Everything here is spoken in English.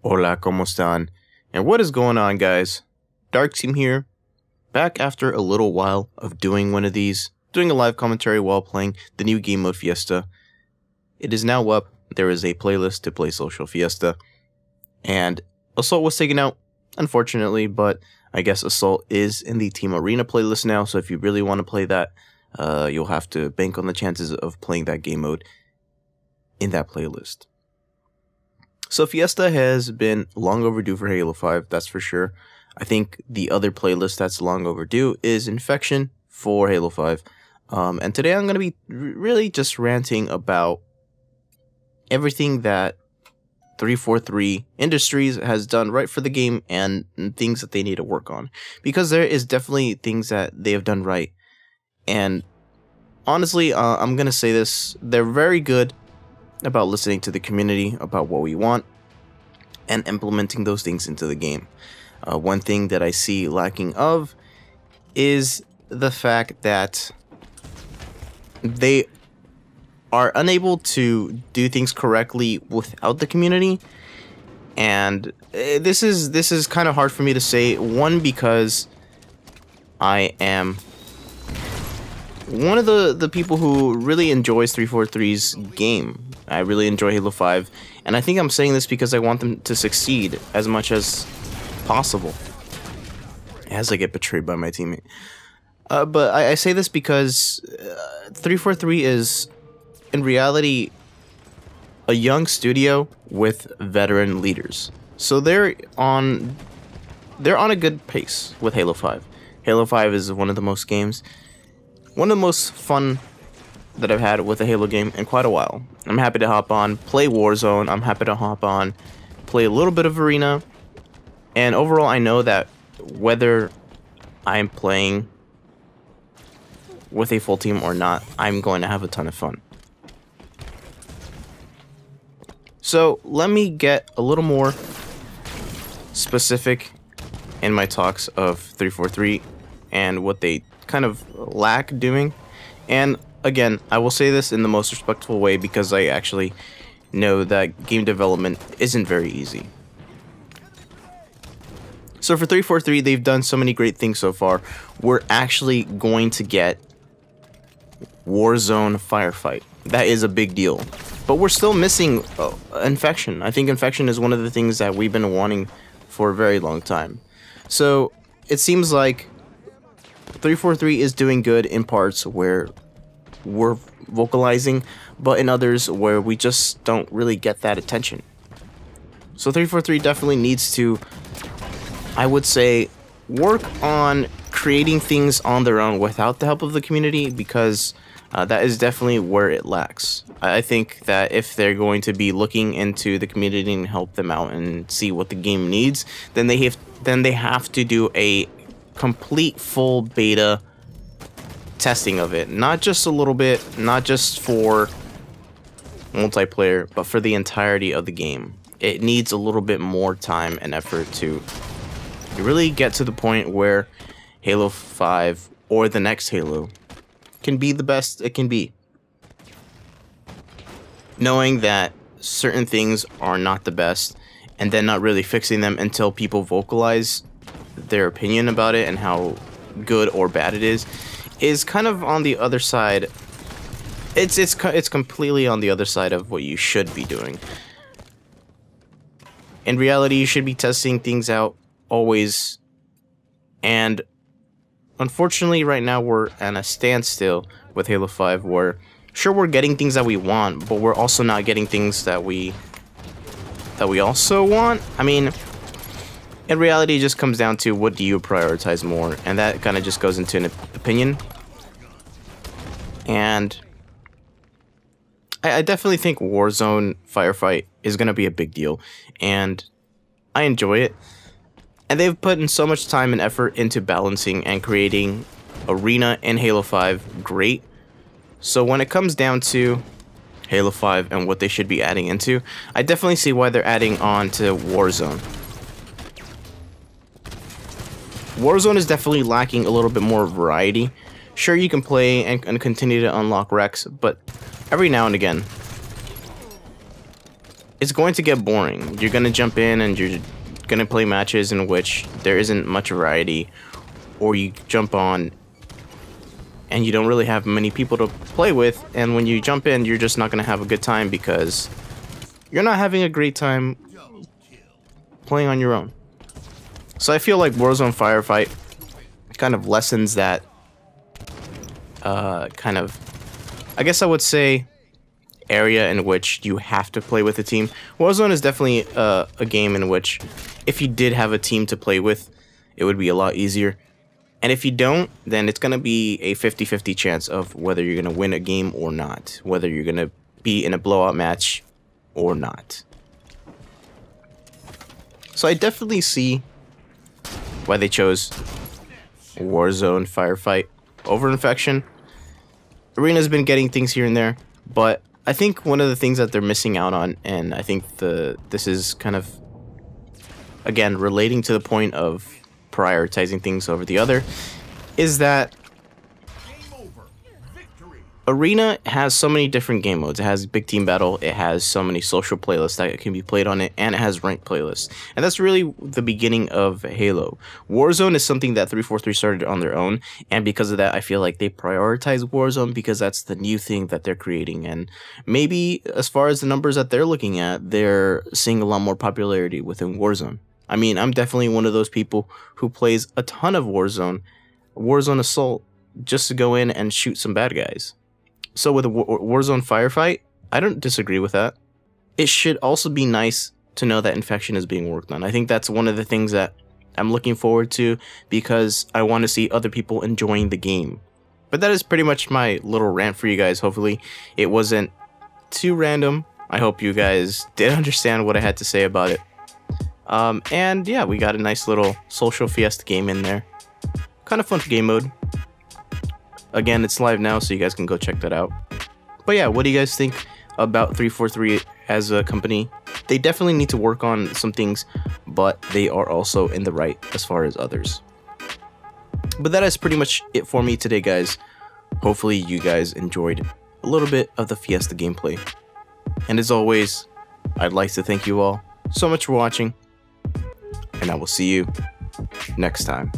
Hola, ¿cómo están? And what is going on, guys? DarkScheme here, back after a little while of doing one of these, doing a live commentary while playing the new game mode FIESTA. It is now up. There is a playlist to play social FIESTA, and Assault was taken out, unfortunately, but I guess Assault is in the Team Arena playlist now, so if you really want to play that, you'll have to bank on the chances of playing that game mode in that playlist. So FIESTA has been long overdue for Halo 5, that's for sure. I think the other playlist that's long overdue is Infection for Halo 5. And today I'm going to be really just ranting about everything that 343 Industries has done right for the game and things that they need to work on. Because there is definitely things that they have done right. And honestly, I'm going to say this, they're very good about listening to the community, about what we want, and implementing those things into the game. One thing that I see lacking of is the fact that they are unable to do things correctly without the community, and this is kind of hard for me to say. One, because I am one of the people who really enjoys 343's game. I really enjoy Halo 5, and I think I'm saying this because I want them to succeed as much as possible, as I get betrayed by my teammate. But I say this because 343 is, in reality, a young studio with veteran leaders. So they're on a good pace with Halo 5. Halo 5 is one of the most fun that I've had with a Halo game in quite a while. I'm happy to hop on, play Warzone, I'm happy to hop on, play a little bit of Arena, and overall I know that whether I'm playing with a full team or not, I'm going to have a ton of fun. So let me get a little more specific in my talks of 343 and what they kind of lack doing. And again, I will say this in the most respectful way because I actually know that game development isn't very easy. So for 343, they've done so many great things so far. We're actually going to get Warzone Firefight. That is a big deal. But we're still missing Infection. I think Infection is one of the things that we've been wanting for a very long time. So it seems like 343 is doing good in parts where we're vocalizing, but in others where we just don't really get that attention. So 343 definitely needs to, I would say, work on creating things on their own without the help of the community, because that is definitely where it lacks. I think that if they're going to be looking into the community and help them out and see what the game needs, then they have to do a complete full beta testing of it, not just a little bit, not just for multiplayer, but for the entirety of the game. It needs a little bit more time and effort to really get to the point where Halo 5 or the next Halo can be the best it can be. Knowing that certain things are not the best and then not really fixing them until people vocalize their opinion about it and how good or bad it is kind of on the other side. It's completely on the other side of what you should be doing. In reality, you should be testing things out always, and unfortunately right now we're at a standstill with Halo 5 where sure we're getting things that we want, but we're also not getting things that we also want. I mean, in reality, it just comes down to what do you prioritize more, and that kind of just goes into an opinion. And I definitely think Warzone Firefight is going to be a big deal, and I enjoy it. And they've put in so much time and effort into balancing and creating Arena and Halo 5 great. So when it comes down to Halo 5 and what they should be adding into, I definitely see why they're adding on to Warzone. Warzone is definitely lacking a little bit more variety. Sure, you can play and continue to unlock wrecks, but every now and again, it's going to get boring. You're going to jump in and you're going to play matches in which there isn't much variety, or you jump on and you don't really have many people to play with, and when you jump in, you're just not going to have a good time because you're not having a great time playing on your own. So I feel like Warzone Firefight kind of lessens that kind of, I guess I would say, area in which you have to play with a team. Warzone is definitely a game in which if you did have a team to play with, it would be a lot easier. And if you don't, then it's going to be a 50-50 chance of whether you're going to win a game or not, whether you're going to be in a blowout match or not. So I definitely see why they chose Warzone Firefight over Infection. Arena's been getting things here and there, but I think one of the things that they're missing out on, and I think this is kind of, again, relating to the point of prioritizing things over the other, is that Arena has so many different game modes. It has Big Team Battle, it has so many social playlists that can be played on it, and it has ranked playlists. And that's really the beginning of Halo. Warzone is something that 343 started on their own, and because of that, I feel like they prioritize Warzone because that's the new thing that they're creating. And maybe as far as the numbers that they're looking at, they're seeing a lot more popularity within Warzone. I mean, I'm definitely one of those people who plays a ton of Warzone Assault, just to go in and shoot some bad guys. So with a Warzone Firefight, I don't disagree with that. It should also be nice to know that Infection is being worked on. I think that's one of the things that I'm looking forward to because I want to see other people enjoying the game. But that is pretty much my little rant for you guys. Hopefully it wasn't too random. I hope you guys did understand what I had to say about it. And yeah, we got a nice little social FIESTA game in there. Kind of fun game mode. Again, it's live now, so you guys can go check that out. But yeah, what do you guys think about 343 as a company? They definitely need to work on some things, but they are also in the right as far as others. But that is pretty much it for me today, guys. Hopefully you guys enjoyed a little bit of the FIESTA gameplay. And as always, I'd like to thank you all so much for watching, and I will see you next time.